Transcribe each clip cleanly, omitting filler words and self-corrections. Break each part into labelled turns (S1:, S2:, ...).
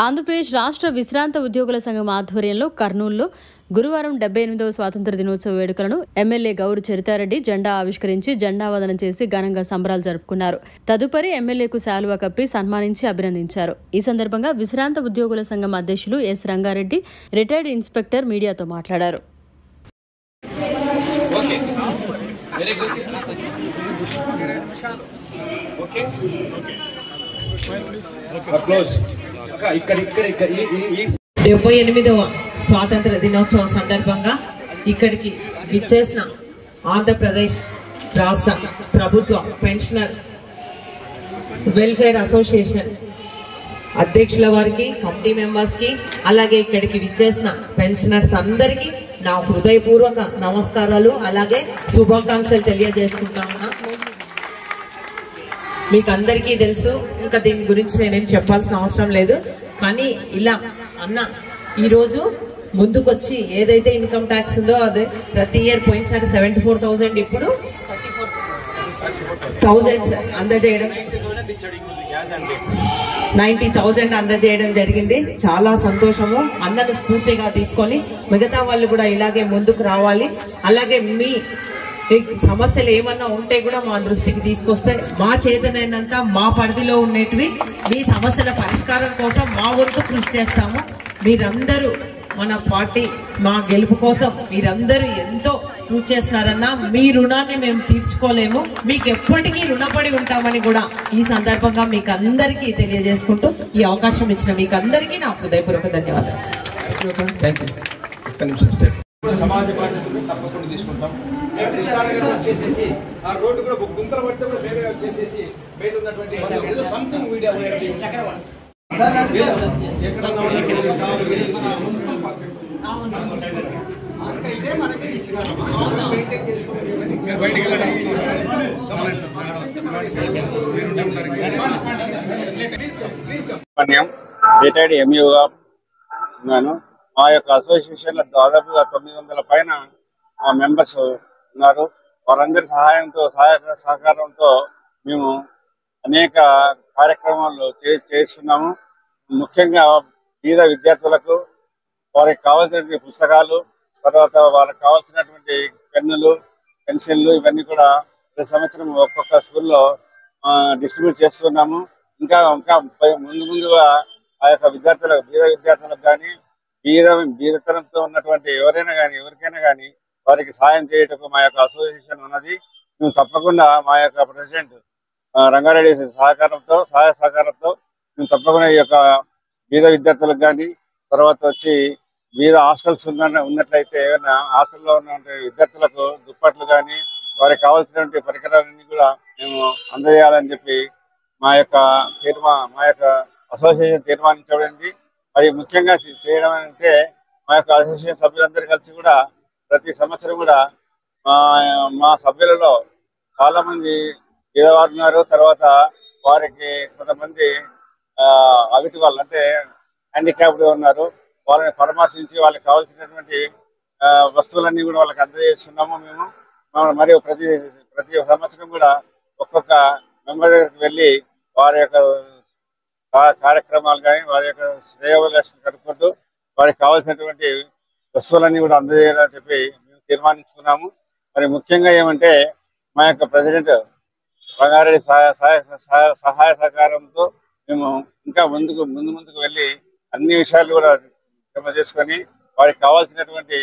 S1: ఆంధ్రప్రదేశ్ రాష్ట్ర విశ్రాంత ఉద్యోగుల సంఘం ఆధ్వర్యంలో కర్నూలులో గురువారం 78వ స్వాతంత్ర దినోత్సవ వేడుకలను ఎమ్మెల్యే గౌరు చరితారెడ్డి జెండా ఆవిష్కరించి జెండావదనం చేసి ఘనంగా సంబరాలు జరుపుకున్నారు. తదుపరి ఎమ్మెల్యేకు శాలువా కప్పి సన్మానించి అభినందించారు. ఈ సందర్భంగా విశ్రాంత ఉద్యోగుల సంఘం అధ్యక్షులు ఎస్ రంగారెడ్డి, రిటైర్డ్ ఇన్స్పెక్టర్ మీడియాతో మాట్లాడారు.
S2: డెబ్బై 78వ స్వాతంత్ర దినోత్సవం సందర్భంగా ఇక్కడికి విచ్చేసిన ఆంధ్రప్రదేశ్ రాష్ట్ర ప్రభుత్వ పెన్షనర్ వెల్ఫేర్ అసోసియేషన్ అధ్యక్షుల వారికి, కమిటీ మెంబర్స్ కి, అలాగే ఇక్కడికి విచ్చేసిన పెన్షనర్స్ అందరికీ నా హృదయపూర్వక నమస్కారాలు, అలాగే శుభాకాంక్షలు తెలియజేసుకుంటా ఉన్నా. మీకు అందరికీ తెలుసు, ఇంకా దీని గురించి నేనేం చెప్పాల్సిన అవసరం లేదు. కానీ ఇలా అన్న ఈరోజు ముందుకొచ్చి ఏదైతే ఇన్కమ్ ట్యాక్స్ ఉందో అదే ప్రతి ఇయర్ పోయినసారి 74,000 ఇప్పుడు 30,000 అందజేయడం, 90,000 అందజేయడం జరిగింది. చాలా సంతోషము. అన్నను స్ఫూర్తిగా తీసుకొని మిగతా వాళ్ళు కూడా ఇలాగే ముందుకు రావాలి. అలాగే మీ సమస్యలు ఏమన్నా ఉంటే కూడా మా దృష్టికి తీసుకొస్తే మా చేతనైనంత మా పరిధిలో ఉండేటివి మీ సమస్యల పరిష్కారం కోసం మా వంతు కృషి చేస్తాము. మీరందరూ మన పార్టీ మా గెలుపు కోసం మీరందరూ ఎంతో కృషి చేస్తున్నారన్నా మీ రుణాన్ని మేము తీర్చుకోలేము. మీకు ఎప్పటికీ రుణపడి ఉంటామని కూడా ఈ సందర్భంగా మీకు అందరికీ తెలియజేసుకుంటూ ఈ అవకాశం ఇచ్చిన మీకు అందరికీ నా హృదయపూర్వక ధన్యవాదాలు.
S3: సమాజ బాధ్యతలు తప్పకుండా తీసుకుంటాం. వచ్చేసేసి ఆ రోడ్డు కూడా గుంతలు పడితే కూడా మేమే వచ్చేసేసి బయట ఉన్నటువంటి సంథింగ్ మీడియా
S4: రిటైర్డ్ ఎంఈఓగా ఉన్నాను. మా యొక్క అసోసియేషన్ లో దాదాపుగా 900 పైన మెంబర్స్ ఉన్నారు. వారందరి సహాయ సహకారంతో మేము అనేక కార్యక్రమాలు చేస్తున్నాము. ముఖ్యంగా పేద విద్యార్థులకు వారికి కావాల్సినటువంటి పుస్తకాలు, తర్వాత వాళ్ళకి కావాల్సినటువంటి పెన్నులు, పెన్సిళ్ళు ఇవన్నీ కూడా ప్రతి సంవత్సరం ఒక్కొక్క స్కూల్లో డిస్ట్రిబ్యూట్ చేస్తున్నాము. ఇంకా ముందుగా ఆ యొక్క పేద విద్యార్థులకు కానీ బీదతనంతో ఉన్నటువంటి ఎవరికైనా కానీ వారికి సాయం చేయటకు మా యొక్క అసోసియేషన్ ఉన్నది. మేము తప్పకుండా మా యొక్క ప్రెసిడెంట్ రంగారెడ్డి సహాయ సహకారంతో మేము తప్పకుండా ఈ యొక్క బీద విద్యార్థులకు కానీ, తర్వాత వచ్చి బీద హాస్టల్స్ ఉన్నట్లయితే ఏమైనా హాస్టల్లో ఉన్న విద్యార్థులకు దుప్పట్లు కానీ వారికి కావాల్సినటువంటి పరికరాలన్నీ కూడా మేము అందజేయాలని చెప్పి మా యొక్క అసోసియేషన్ తీర్మానించబడింది. మరి ముఖ్యంగా చేయడం అంటే మా యొక్క అసోసియేషన్ సభ్యులందరూ కలిసి కూడా ప్రతి సంవత్సరం కూడా మా సభ్యులలో చాలా మంది పేదవారు ఉన్నారు. తర్వాత వారికి కొంతమంది అవిటి వాళ్ళు అంటే హ్యాండిక్యాప్డ్ ఉన్నారు. వాళ్ళని పరామర్శించి వాళ్ళకి కావాల్సినటువంటి వస్తువులన్నీ కూడా వాళ్ళకి అందజేస్తున్నాము. మేము మరియు ప్రతి సంవత్సరం కూడా ఒక్కొక్క మెంబర్ దగ్గరికి వెళ్ళి వారి యొక్క కార్యక్రమాలు కానీ వారి యొక్క శ్రేయోభిలాషను కనుక్కుంటూ వారికి కావాల్సినటువంటి వస్తువులన్నీ కూడా అందజేయాలని చెప్పి మేము తీర్మానించుకున్నాము. మరి ముఖ్యంగా ఏమంటే మా యొక్క ప్రెసిడెంట్ రంగారెడ్డి సహాయ సహకారంతో మేము ఇంకా ముందుకు వెళ్ళి అన్ని విషయాలు కూడా జమ చేసుకొని వారికి కావాల్సినటువంటి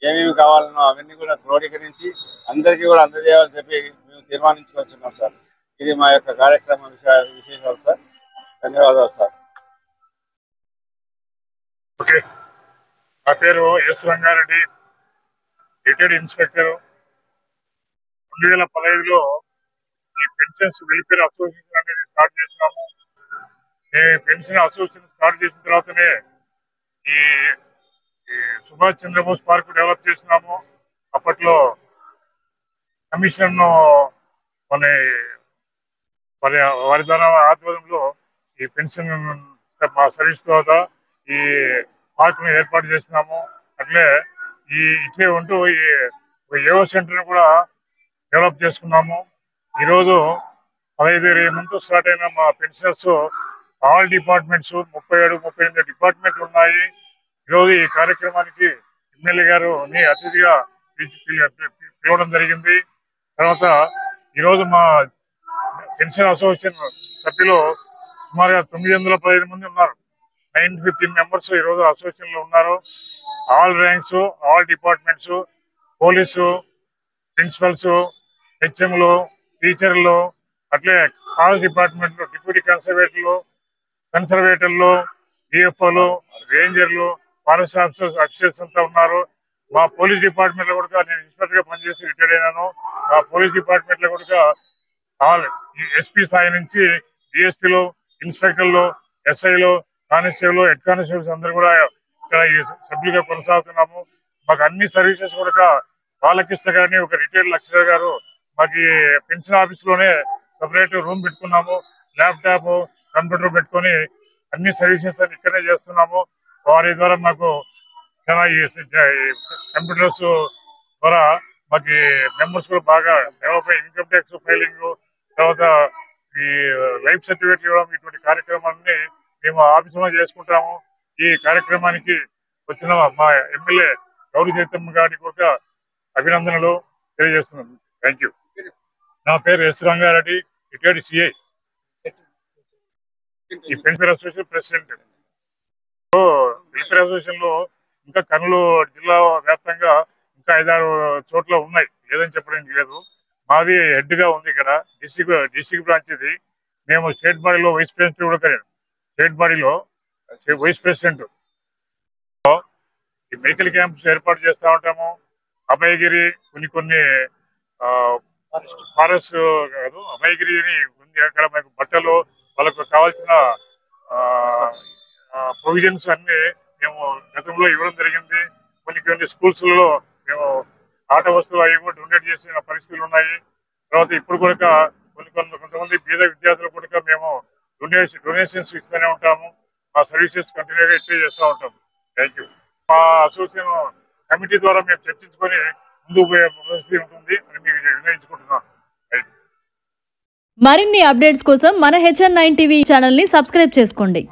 S4: ఏమేమి కావాలనో అవన్నీ కూడా క్రోడీకరించి అందరికీ కూడా అందజేయాలని చెప్పి మేము తీర్మానించుకొచ్చున్నాం సార్. ఇది మా యొక్క కార్యక్రమ విశేషాలు సార్. ధన్యవాదాలు సార్.
S5: ఓకే, నా పేరు ఎస్ రంగారెడ్డి, రిటైర్డ్ ఇన్స్పెక్టర్. 2015లో ఈ పెన్షన్స్ వెల్ఫేర్ అసోసియేషన్ అనేది స్టార్ట్ చేసినాము. ఈ పెన్షన్ అసోసియేషన్ స్టార్ట్ చేసిన తర్వాతనే ఈ సుభాష్ చంద్రబోస్ పార్క్ డెవలప్ చేసినాము. అప్పట్లో కమిషన్ వారి ద్వారా ఆధ్వర్యంలో ఈ పెన్షన్ మా సర్వీస్ తర్వాత ఈ పార్క్ ని ఏర్పాటు చేసినాము. అట్లే ఇట్లే ఉంటూ ఈ యోగా సెంటర్ కూడా డెవలప్ చేసుకున్నాము. ఈరోజు 15-20 మందితో స్టార్ట్ అయిన మా పెన్షనర్స్ ఆల్ డిపార్ట్మెంట్స్ 37-38 డిపార్ట్మెంట్లు ఉన్నాయి. ఈరోజు ఈ కార్యక్రమానికి ఎమ్మెల్యే గారుని అతిథిగా పిలవడం జరిగింది. తర్వాత ఈరోజు మా పెన్షన్ అసోసియేషన్ సభ్యులు సుమారుగా 915 మంది ఉన్నారు. 915 మెంబర్స్ ఈరోజు అసోసియేషన్ లో ఉన్నారు. All ranks, all departments, police, principals, హెచ్ఎంలు, టీచర్లు, అట్లే కాలేజ్ డిపార్ట్మెంట్, డిప్యూటీ కన్సర్వేటర్లు, డిఎఫ్ఓలు, రేంజర్లు, ఫారెస్ట్ ఆఫీసర్స్ అంతా ఉన్నారు. మా పోలీస్ డిపార్ట్మెంట్ లో కూడా నేను ఇన్స్పెక్టర్ గా పనిచేసి రిటైర్ అయినాను. మా పోలీస్ డిపార్ట్మెంట్ లో కూడా ఎస్పీ స్థాయి నుంచి డిఎస్పీలు, ఇన్స్పెక్టర్లు, ఎస్ఐలు, కానిస్టేబుల్, హెడ్ కానిస్టేబుల్స్ అందరూ కూడా ఇక్కడ ఈ సభ్యులుగా కొనసాగుతున్నాము. మాకు అన్ని సర్వీసెస్ కూడా బాలకృష్ణ గారిని ఒక రిటైర్డ్ లెక్చరర్ గారు మాకు పెన్షన్ ఆఫీస్ లోనే సపరేట్ రూమ్ పెట్టుకున్నాము. ల్యాప్టాప్, కంప్యూటర్ పెట్టుకొని అన్ని సర్వీసెస్ అని ఇక్కడే చేస్తున్నాము. వారి ద్వారా మాకు చాలా ఈ కంప్యూటర్స్ ద్వారా మాకు మెంబర్స్ కూడా బాగా డెవలప్ అయ్యి ఇన్కమ్ ట్యాక్స్ ఫైలింగ్, తర్వాత ఈ లైఫ్ సర్టిఫికేట్ ఇవ్వడం, ఇటువంటి కార్యక్రమాన్ని మేము ఆఫీసులో చేసుకుంటాము. ఈ కార్యక్రమానికి వచ్చిన మా ఎమ్మెల్యే గౌరీ చైతన్య గారికి కూడా అభినందనలు తెలియజేస్తున్నాను. Thank you. నా పేరు ఎస్ రంగారెడ్డి, రిటైర్డ్ సిఐ, ఈ welfare association president. Welfare association లో ఇంకా కర్నూలు జిల్లా వ్యాప్తంగా ఇంకా 5-6 చోట్ల ఉన్నాయి, లేదని చెప్పడానికి లేదు. మాది హెడ్ గా ఉంది ఇక్కడ డిస్ట్రిక్ట్ బ్రాంచ్ ఇది. మేము స్టేట్ బాడీలో వైస్ ప్రెసిడెంట్ కూడా కలిగాం. స్టేట్ బాడీలో వైస్ ప్రెసిడెంట్. ఈ మెడికల్ క్యాంప్స్ ఏర్పాటు చేస్తూ ఉంటాము. అభయగిరి కొన్ని ఫారెస్ట్ కాదు, అభయగిరి ఉంది. అక్కడ మనకు బట్టలు, వాళ్ళకు కావాల్సిన ప్రొవిజన్స్ అన్ని మేము గతంలో ఇవ్వడం జరిగింది. కొన్ని స్కూల్స్లలో మేము ఆట వస్తువులు అవి కూడా డొనేట్ చేసిన పరిస్థితులు ఉన్నాయి. తర్వాత ఇప్పుడు కూడా కొంతమంది పేద విద్యార్థులు కూడా మేము డొనేషన్స్ ఇస్తూనే ఉంటాము. మా సర్వీసెస్ కంటిన్యూగా ఇట్లే చేస్తూ ఉంటాము. Thank you. మా అసోసియేషన్ కమిటీ ద్వారా మేము చర్చించుకొని ముందుకు పోయే పరిస్థితి ఉంటుంది అని మేము నిర్ణయించుకుంటున్నాం.
S1: మరిన్ని అప్డేట్స్ కోసం మన HN9 టీవీ ఛానల్ ని సబ్స్క్రైబ్ చేసుకోండి.